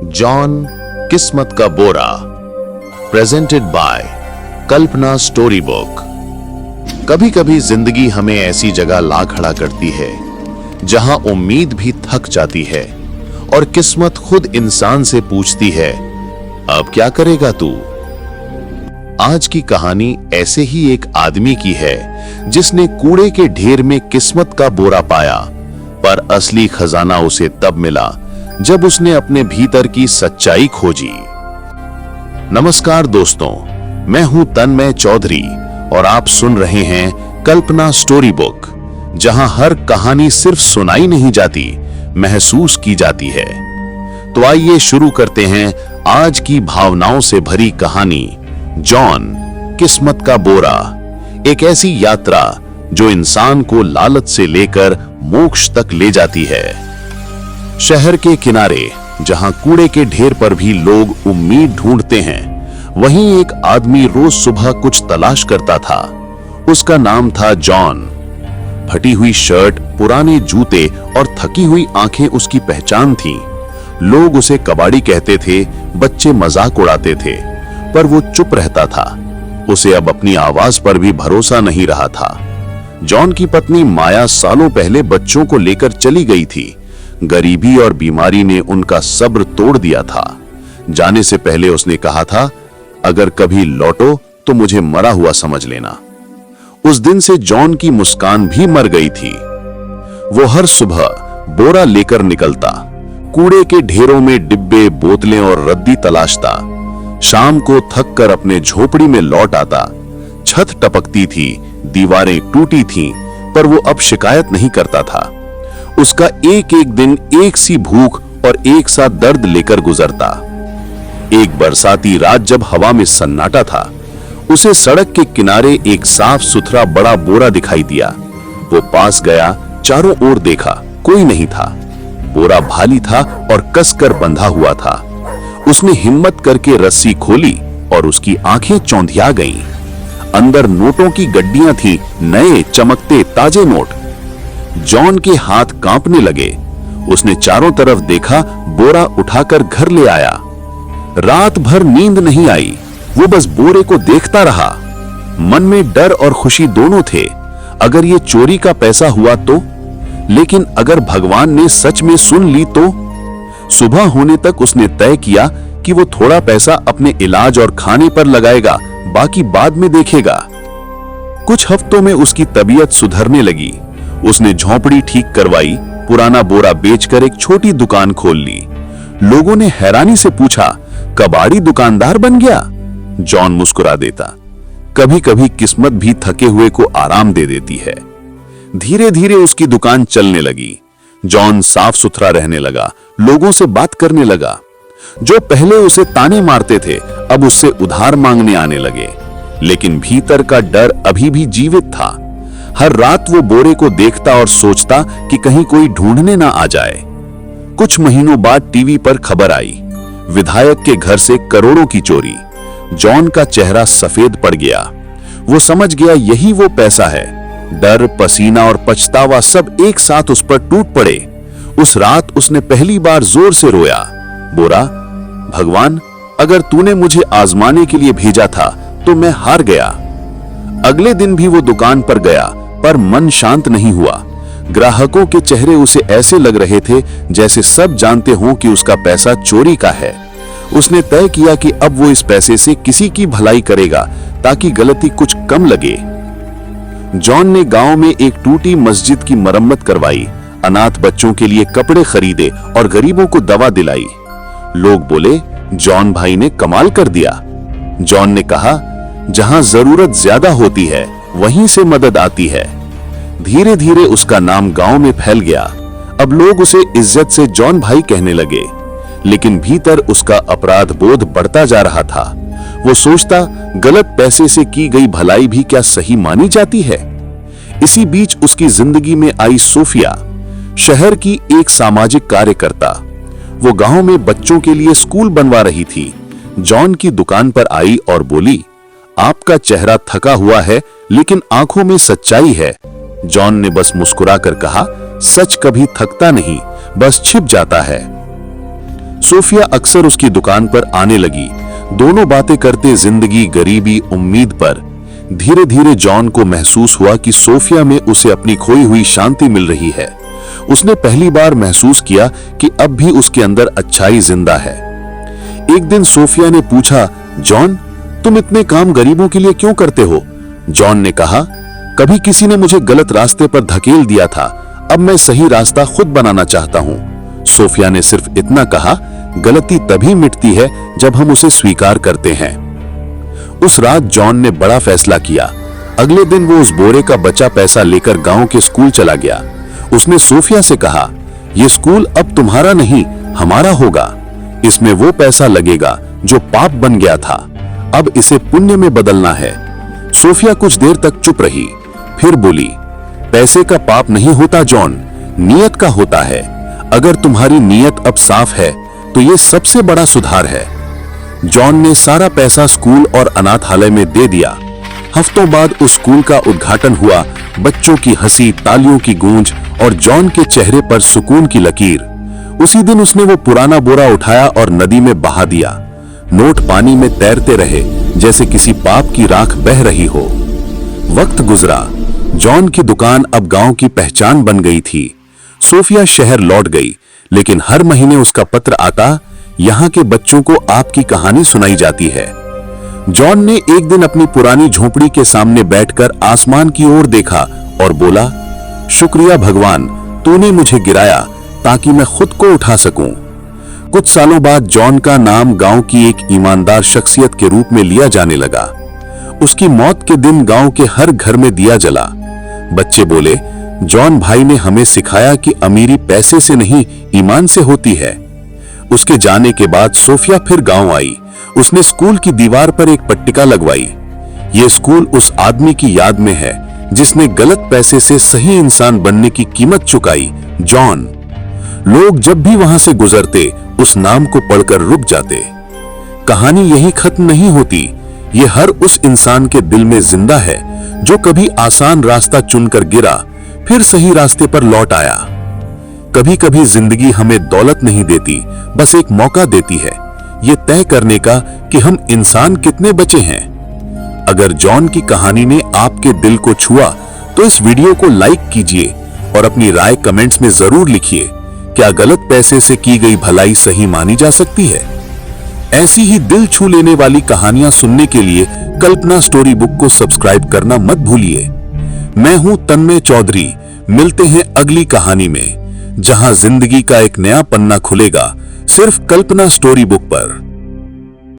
John किस्मत का बोरा, presented by Kalpana story book. कभी कभी जिंदगी हमें ऐसी जगह ला खड़ा करती है जहां उम्मीद भी थक जाती है और किस्मत खुद इंसान से पूछती है, अब क्या करेगा तू। आज की कहानी ऐसे ही एक आदमी की है जिसने कूड़े के ढेर में किस्मत का बोरा पाया, पर असली खजाना उसे तब मिला जब उसने अपने भीतर की सच्चाई खोजी। नमस्कार दोस्तों, मैं हूं तन्मय चौधरी और आप सुन रहे हैं कल्पना स्टोरी बुक, जहां हर कहानी सिर्फ सुनाई नहीं जाती, महसूस की जाती है। तो आइए शुरू करते हैं आज की भावनाओं से भरी कहानी, जॉन किस्मत का बोरा। एक ऐसी यात्रा जो इंसान को लालच से लेकर मोक्ष तक ले जाती है। शहर के किनारे जहां कूड़े के ढेर पर भी लोग उम्मीद ढूंढते हैं, वहीं एक आदमी रोज सुबह कुछ तलाश करता था। उसका नाम था जॉन। फटी हुई शर्ट, पुराने जूते और थकी हुई आंखें उसकी पहचान थीं। लोग उसे कबाड़ी कहते थे, बच्चे मजाक उड़ाते थे, पर वो चुप रहता था। उसे अब अपनी आवाज पर भी भरोसा नहीं रहा था। जॉन की पत्नी माया सालों पहले बच्चों को लेकर चली गई थी। गरीबी और बीमारी ने उनका सब्र तोड़ दिया था। जाने से पहले उसने कहा था, अगर कभी लौटो तो मुझे मरा हुआ समझ लेना। उस दिन से जॉन की मुस्कान भी मर गई थी। वो हर सुबह बोरा लेकर निकलता, कूड़े के ढेरों में डिब्बे, बोतलें और रद्दी तलाशता। शाम को थक कर अपने झोपड़ी में लौट आता। छत टपकती थी, दीवारें टूटी थीं, पर वो अब शिकायत नहीं करता था। उसका एक एक दिन एक सी भूख और एक सा दर्द लेकर गुजरता। एक बरसाती रात जब हवा में सन्नाटा था, उसे सड़क के किनारे एक साफ सुथरा बड़ा बोरा दिखाई दिया। वो पास गया, चारों ओर देखा, कोई नहीं था। बोरा भारी था और कसकर बंधा हुआ था। उसने हिम्मत करके रस्सी खोली और उसकी आंखें चौंधिया गईं। अंदर नोटों की गड्डियां थीं, नए चमकते ताजे नोट। जॉन के हाथ कांपने लगे। उसने चारों तरफ देखा, बोरा उठाकर घर ले आया। रात भर नींद नहीं आई। वो बस बोरे को देखता रहा। मन में डर और खुशी दोनों थे। अगर ये चोरी का पैसा हुआ तो? लेकिन अगर भगवान ने सच में सुन ली तो? सुबह होने तक उसने तय किया कि वो थोड़ा पैसा अपने इलाज और खाने पर लगाएगा, बाकी बाद में देखेगा। कुछ हफ्तों में उसकी तबीयत सुधरने लगी। उसने झोंपड़ी ठीक करवाई, पुराना बोरा बेचकर एक छोटी दुकान खोल ली। लोगों ने हैरानी से पूछा, कबाड़ी दुकानदार बन गया? जॉन मुस्कुरा देता। कभी कभी किस्मत भी थके हुए को आराम दे देती है। धीरे धीरे उसकी दुकान चलने लगी। जॉन साफ सुथरा रहने लगा, लोगों से बात करने लगा। जो पहले उसे ताने मारते थे, अब उससे उधार मांगने आने लगे। लेकिन भीतर का डर अभी भी जीवित था। हर रात वो बोरे को देखता और सोचता कि कहीं कोई ढूंढने ना आ जाए। कुछ महीनों बाद टीवी पर खबर आई, विधायक के घर से करोड़ों की चोरी। जॉन का चेहरा सफेद पड़ गया। वो समझ गया यही वो पैसा है। डर, पसीना और पछतावा सब एक साथ उस पर टूट पड़े। उस रात उसने पहली बार जोर से रोया, बोरा, भगवान, अगर तूने मुझे आजमाने के लिए भेजा था तो मैं हार गया। अगले दिन भी वो दुकान पर गया, पर मन शांत नहीं हुआ। ग्राहकों के चेहरे उसे ऐसे लग रहे थे जैसे सब जानते हों कि उसका पैसा चोरी का है। उसने तय किया कि अब वो इस पैसे से किसी की भलाई करेगा ताकि गलती कुछ कम लगे। जॉन ने गांव में एक टूटी मस्जिद की मरम्मत करवाई, अनाथ बच्चों के लिए कपड़े खरीदे और गरीबों को दवा दिलाई। लोग बोले, जॉन भाई ने कमाल कर दिया। जॉन ने कहा, जहां जरूरत ज्यादा होती है वहीं से मदद आती है। धीरे धीरे उसका नाम गांव में फैल गया। अब लोग उसे इज्जत से जॉन भाई कहने लगे। लेकिन भीतर उसका अपराध बोध बढ़ता जा रहा था। वो सोचता, गलत पैसे से की गई भलाई भी क्या सही मानी जाती है? इसी बीच उसकी जिंदगी में आई सोफिया, शहर की एक सामाजिक कार्यकर्ता। वो गांव में बच्चों के लिए स्कूल बनवा रही थी। जॉन की दुकान पर आई और बोली, आपका चेहरा थका हुआ है लेकिन आंखों में सच्चाई है। जॉन ने बस मुस्कुराकर कहा, सच कभी थकता नहीं, बस छिप जाता है। सोफिया अक्सर उसकी दुकान पर आने लगी। दोनों बातें करते जिंदगी, गरीबी, उम्मीद पर। धीरे धीरे जॉन को महसूस हुआ कि सोफिया में उसे अपनी खोई हुई शांति मिल रही है। उसने पहली बार महसूस किया कि अब भी उसके अंदर अच्छाई जिंदा है। एक दिन सोफिया ने पूछा, जॉन, तुम इतने काम गरीबों के लिए क्यों करते हो? जॉन ने कहा, कभी किसी ने मुझे गलत रास्ते पर धकेल दिया था, अब मैं सही रास्ता खुद बनाना चाहता हूं। सोफिया ने सिर्फ इतना कहा, गलती तभी मिटती है जब हम उसे स्वीकार करते हैं। उस रात जॉन ने बड़ा फैसला किया। अगले दिन वो उस बोरे का बचा पैसा लेकर गांव के स्कूल चला गया। उसने सोफिया से कहा, यह स्कूल अब तुम्हारा नहीं, हमारा होगा। इसमें वो पैसा लगेगा जो पाप बन गया था, अब इसे पुण्य में बदलना है। सोफिया कुछ देर तक चुप रही, फिर बोली, पैसे का पाप नहीं होता जॉन, नीयत का होता है। अगर तुम्हारी नीयत अब साफ है तो ये सबसे बड़ा सुधार है। जॉन ने सारा पैसा स्कूल और अनाथालय में दे दिया। हफ्तों बाद उस स्कूल का उद्घाटन हुआ। बच्चों की हंसी, तालियों की गूंज और जॉन के चेहरे पर सुकून की लकीर। उसी दिन उसने वो पुराना बोरा उठाया और नदी में बहा दिया। नोट पानी में तैरते रहे जैसे किसी पाप की राख बह रही हो। वक्त गुजरा। जॉन की दुकान अब गांव की पहचान बन गई थी। सोफिया शहर लौट गई, लेकिन हर महीने उसका पत्र आता, यहाँ के बच्चों को आपकी कहानी सुनाई जाती है। जॉन ने एक दिन अपनी पुरानी झोपड़ी के सामने बैठकर आसमान की ओर देखा और बोला, शुक्रिया भगवान, तूने मुझे गिराया ताकि मैं खुद को उठा सकूं। कुछ सालों बाद जॉन का नाम गांव की एक ईमानदार शख्सियत के रूप में लिया जाने लगा। उसकी मौत के दिन गांव के हर घर में दिया जला। बच्चे बोले, जॉन भाई ने हमें सिखाया कि अमीरी पैसे से नहीं, ईमान से होती है। उसके जाने के बाद सोफिया फिर गांव आई। उसने स्कूल की दीवार पर एक पट्टिका लगवाई, ये स्कूल उस आदमी की याद में है जिसने गलत पैसे से सही इंसान बनने की कीमत चुकाई, जॉन। लोग जब भी वहां से गुजरते उस नाम को पढ़कर रुक जाते। कहानी यही खत्म नहीं होती, ये हर उस इंसान के दिल में जिंदा है जो कभी आसान रास्ता चुनकर गिरा, फिर सही रास्ते पर लौट आया। कभी कभी जिंदगी हमें दौलत नहीं देती, बस एक मौका देती है, ये तय करने का कि हम इंसान कितने बचे हैं। अगर जॉन की कहानी ने आपके दिल को छुआ तो इस वीडियो को लाइक कीजिए और अपनी राय कमेंट्स में जरूर लिखिए। क्या गलत पैसे से की गई भलाई सही मानी जा सकती है? ऐसी ही दिल छू लेने वाली कहानियां सुनने के लिए कल्पना स्टोरी बुक को सब्सक्राइब करना मत भूलिए। मैं हूं तन्मय चौधरी। मिलते हैं अगली कहानी में, जहां जिंदगी का एक नया पन्ना खुलेगा, सिर्फ कल्पना स्टोरी बुक पर।